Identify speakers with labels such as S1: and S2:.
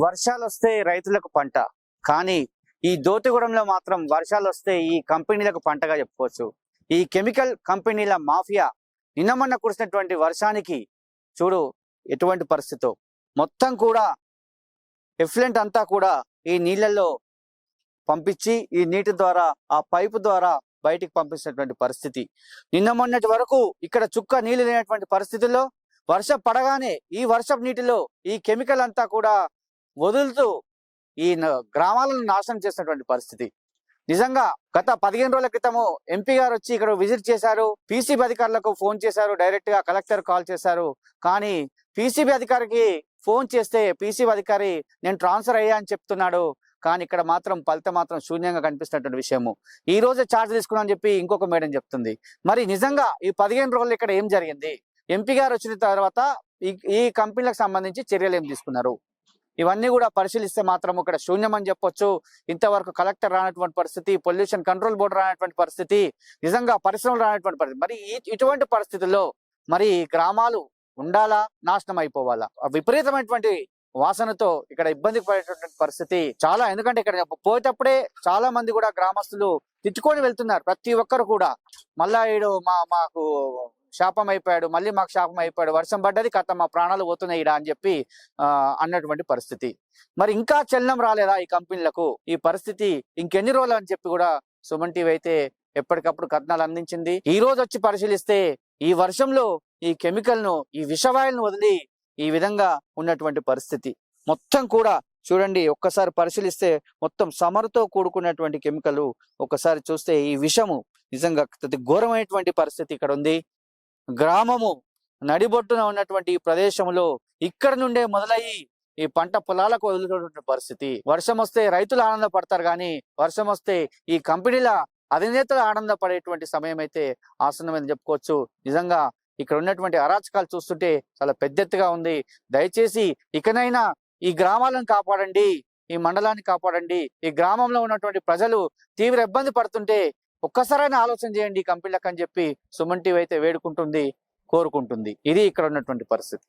S1: వర్షాలు వస్తే రైతులకు పంట, కానీ ఈ దోతిగూడెంలో మాత్రం వర్షాలు వస్తే ఈ కంపెనీలకు పంటగా చెప్పుకోవచ్చు. ఈ కెమికల్ కంపెనీల మాఫియా నిన్న మొన్న కురిసినటువంటి వర్షానికి చూడు ఎటువంటి పరిస్థితో మొత్తం కూడా ఎఫ్లెంట్ అంతా కూడా ఈ నీళ్ళల్లో పంపించి ఈ నీటి ద్వారా ఆ పైపు ద్వారా బయటికి పంపించినటువంటి పరిస్థితి. నిన్న మొన్నటి వరకు ఇక్కడ చుక్క నీళ్లు లేనటువంటి పరిస్థితుల్లో వర్షం పడగానే ఈ వర్షపు నీటిలో ఈ కెమికల్ అంతా కూడా వదులుతూ ఈ గ్రామాలను నాశనం చేసినటువంటి పరిస్థితి. నిజంగా గత 15 రోజుల క్రితము ఎంపీ గారు వచ్చి ఇక్కడ విజిట్ చేశారు. పీసీబీ అధికారులకు ఫోన్ చేశారు, డైరెక్ట్ గా కలెక్టర్ కాల్ చేశారు. కానీ పీసీబీ అధికారికి ఫోన్ చేస్తే పీసీబీ అధికారి నేను ట్రాన్స్ఫర్ అయ్యా అని చెప్తున్నాడు. కానీ ఇక్కడ మాత్రం ఫలితం మాత్రం శూన్యంగా కనిపిస్తున్నటువంటి విషయము. ఈ రోజు ఛార్జ్ తీసుకున్నామని చెప్పి ఇంకొక మేడం చెప్తుంది. మరి నిజంగా ఈ 15 రోజులు ఇక్కడ ఏం జరిగింది? ఎంపీ గారు వచ్చిన తర్వాత ఈ కంపెనీలకు సంబంధించి చర్యలు ఏం తీసుకున్నారు? ఇవన్నీ కూడా పరిశీలిస్తే మాత్రం ఇక్కడ శూన్యం అని చెప్పొచ్చు. ఇంతవరకు కలెక్టర్ రానటువంటి పరిస్థితి, పొల్యూషన్ కంట్రోల్ బోర్డు రానటువంటి పరిస్థితి, నిజంగా పరిశ్రమలు రానటువంటి పరిస్థితి. మరి ఇటువంటి పరిస్థితుల్లో మరి గ్రామాలు ఉండాలా, నాశనం అయిపోవాలా? విపరీతమైనటువంటి వాసనతో ఇక్కడ ఇబ్బంది పడేటటువంటి పరిస్థితి చాలా. ఎందుకంటే ఇక్కడ పోయేటప్పుడే చాలా మంది కూడా గ్రామస్తులు తిట్టుకొని వెళ్తున్నారు. ప్రతి ఒక్కరు కూడా మళ్ళా ఈడు మాకు శాపం అయిపోయాడు, మళ్ళీ మాకు శాపం అయిపోయాడు, వర్షం పడ్డది కథ మా ప్రాణాలు పోతున్నాయి ఈడ అని చెప్పి అన్నటువంటి పరిస్థితి. మరి ఇంకా చలనం రాలేదా ఈ కంపెనీలకు? ఈ పరిస్థితి ఇంకెన్ని రోజులు అని చెప్పి కూడా సుమన్ టీవీ అయితే ఎప్పటికప్పుడు కథనాలు అందించింది. ఈ రోజు వచ్చి పరిశీలిస్తే ఈ వర్షంలో ఈ కెమికల్ ను, ఈ విషవాయులను వదిలి ఈ విధంగా ఉన్నటువంటి పరిస్థితి మొత్తం కూడా చూడండి. ఒక్కసారి పరిశీలిస్తే మొత్తం సమరుతో కూడుకున్నటువంటి కెమికల్. ఒక్కసారి చూస్తే ఈ విషము నిజంగా ఘోరమైనటువంటి పరిస్థితి ఇక్కడ ఉంది. గ్రామము నడిబొట్టున ఉన్నటువంటి ఈ ప్రదేశంలో ఇక్కడ నుండే మొదలయ్యి ఈ పంట పొలాలకు వదులుతున్నటువంటి పరిస్థితి. వర్షం వస్తే రైతులు ఆనందపడతారు, కానీ వర్షం వస్తే ఈ కంపెనీల అధినేతలు ఆనందపడేటువంటి సమయం అయితే ఆసన్నమని చెప్పుకోవచ్చు. నిజంగా ఇక్కడ ఉన్నటువంటి అరాచకాలు చూస్తుంటే చాలా పెద్ద ఎత్తుగా ఉంది. దయచేసి ఇకనైనా ఈ గ్రామాలను కాపాడండి, ఈ మండలాన్ని కాపాడండి. ఈ గ్రామంలో ఉన్నటువంటి ప్రజలు తీవ్ర ఇబ్బంది పడుతుంటే ఒక్కసారైనా ఆలోచన చేయండి ఈ కంపెనీలకు అని చెప్పి సుమన్ టీవీ అయితే వేడుకుంటుంది, కోరుకుంటుంది. ఇది ఇక్కడ ఉన్నటువంటి పరిస్థితి.